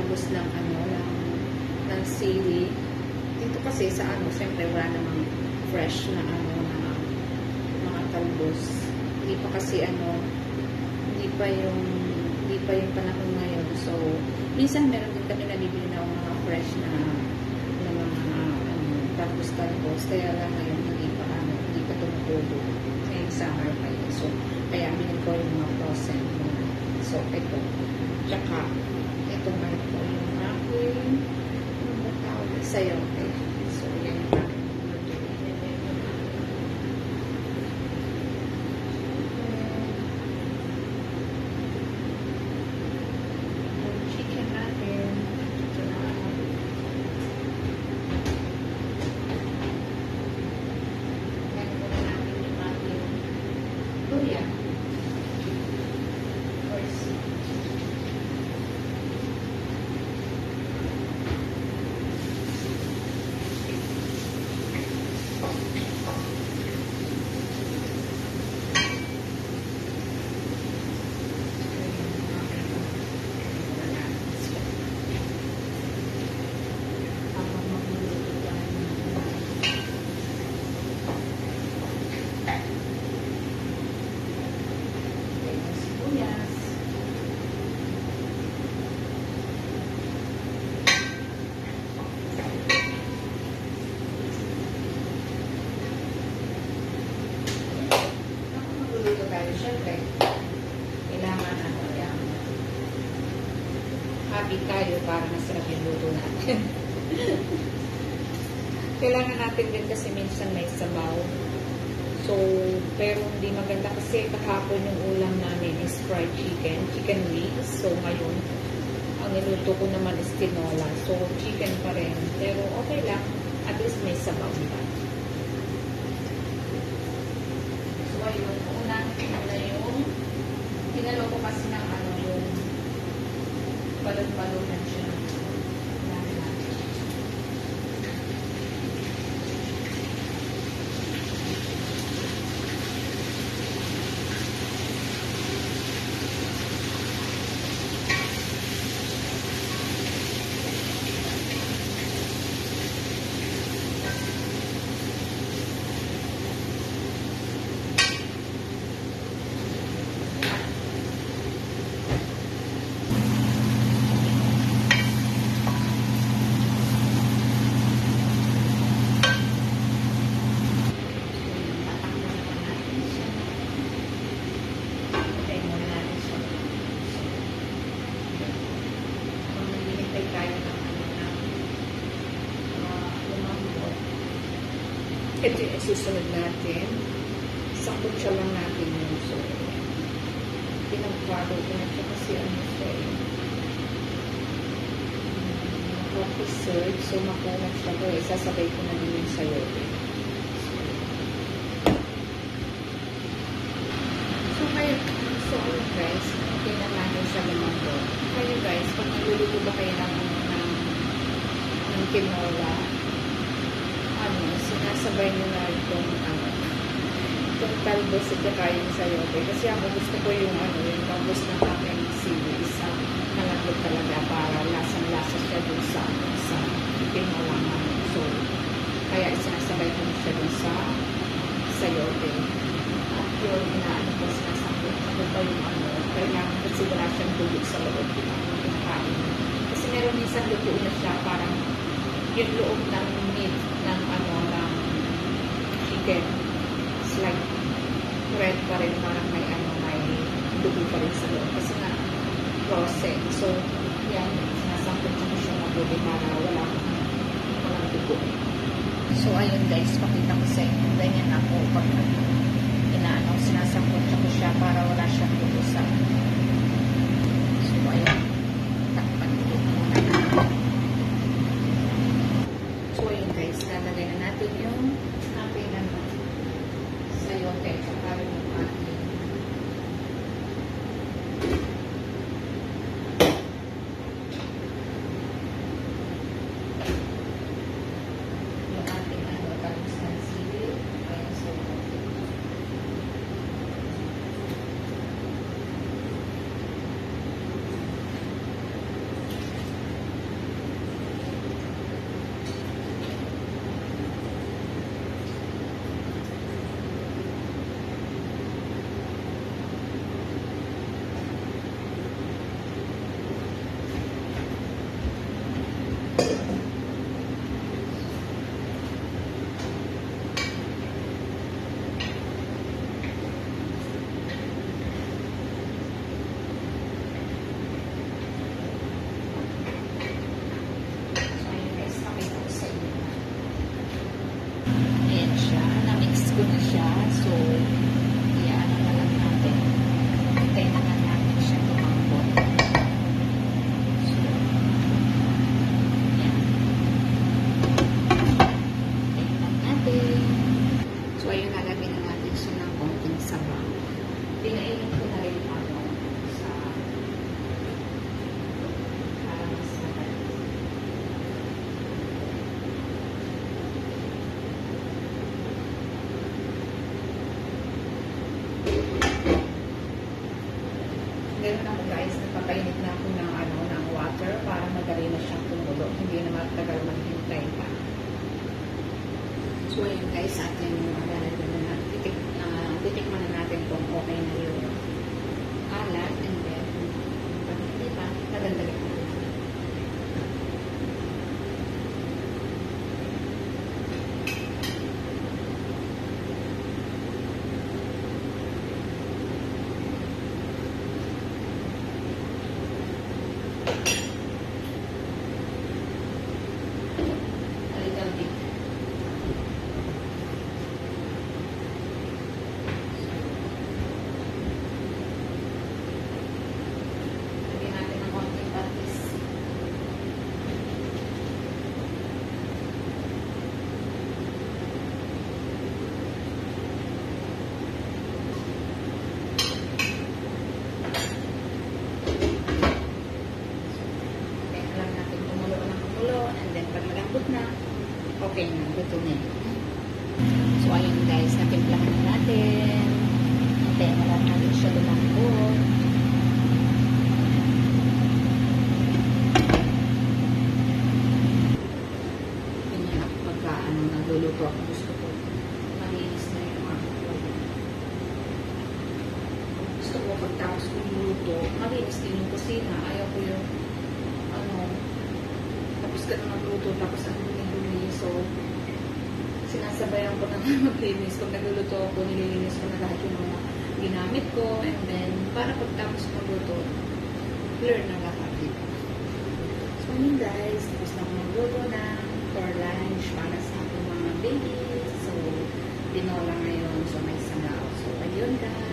talbos ng ano, ng sili. Dito kasi sa ano, syempre wala namang fresh na ano, na mga talbos. Hindi pa kasi ano, hindi pa yung panahon ngayon. So, minsan meron din kami nabibili na mga fresh na mga talbos. Kaya lang ngayon, hindi pa tumutubo. Ngayon, summer pa yun. So, kaya bilhin ko yung mga frozen muna. So, ito. Tsaka, ito nga po yung aking sayote. So, yan yung aking chicken natin. Luya. Siyempre, kailangan happy tayo para masarap yung luto natin. Kailangan natin din kasi minsan may sabaw. So, pero hindi maganda kasi kahapon yung ulam namin is fried chicken wings. So, ngayon, ang niluto ko naman is tinola. So, chicken pa rin. Pero okay lang. At least may sabaw, diba? So, ayun. Tinalo ko kasi ng ano yung balon-balonan siya. Ito yung susunod natin. Sakot siya lang natin yung so. Pinagparo ko na siya kasi ano siya coffee serve. So, makunat siya ko. Sasabay ko na din yung sayo. So, kayo guys, tingnan natin sa lumando. Kayo guys, pag niluluto ba kayo ng tinola, sinasabay mo na itong talbos at saka yung sayote. Kasi ako gusto ko yung talbos ng aking sili. Malambot talaga para lasang-lasa siya dun sa tinola namin. So, kaya sinasabay ko na siya dun sa sayote. At yun, sinasabay ko pa yung kailangan kasi wala siyang tubig sa loob. Kasi meron minsan luto na siya parang yung loob ng meat ng chicken it's like red pa rin, parang may dugo pa rin sa loob kasi nga frozen. So yan, sinasangkot ko siya mabuti para walang dugo. So ayun guys, pakita ko sa inyo, ganyan ako pag sinasangkot ko siya para wala siyang dugo sa so ayun, takpan ko muna natin. So ayun guys, lalagay na natin yung ating sayote saka yung ating talbos ng sili. Ayan, so Ganun ako guys, nagpapainit na ako ng, ng water para madali na siyang tumulo. Hindi na matagal maghintay pa. So ayun guys, ating titikman na natin kung okay na yung alat, and then pag hindi pa, nadagdagan ko. A little bit. Lagyan natin ng konting patis. Kaya alam natin kumulo ng kumulo, and then pag malambot na, okay na, luto na yun. So ayun guys, natimplahan na natin. Hintayin na lang natin siya lumambot. Ganyan ako pagka nagluluto ako, gusto ko malinis na yung gusto ko pagtapos kong luto, malinis din yung kusina. Ayaw ko yung tapos ka na magluto, tapos ang dumi-dumi. So, sinasabayan ko na maglinis. Pag nagluluto ako, nililinis ko na lahat yung mga ginamit ko. And then, para pagtapos magluto, clear na lahat dito. So, yun guys, tapos na ako magluto na for lunch para sa aking mga babies. So, tinola ngayon. So, may sanaw. So, ayun guys.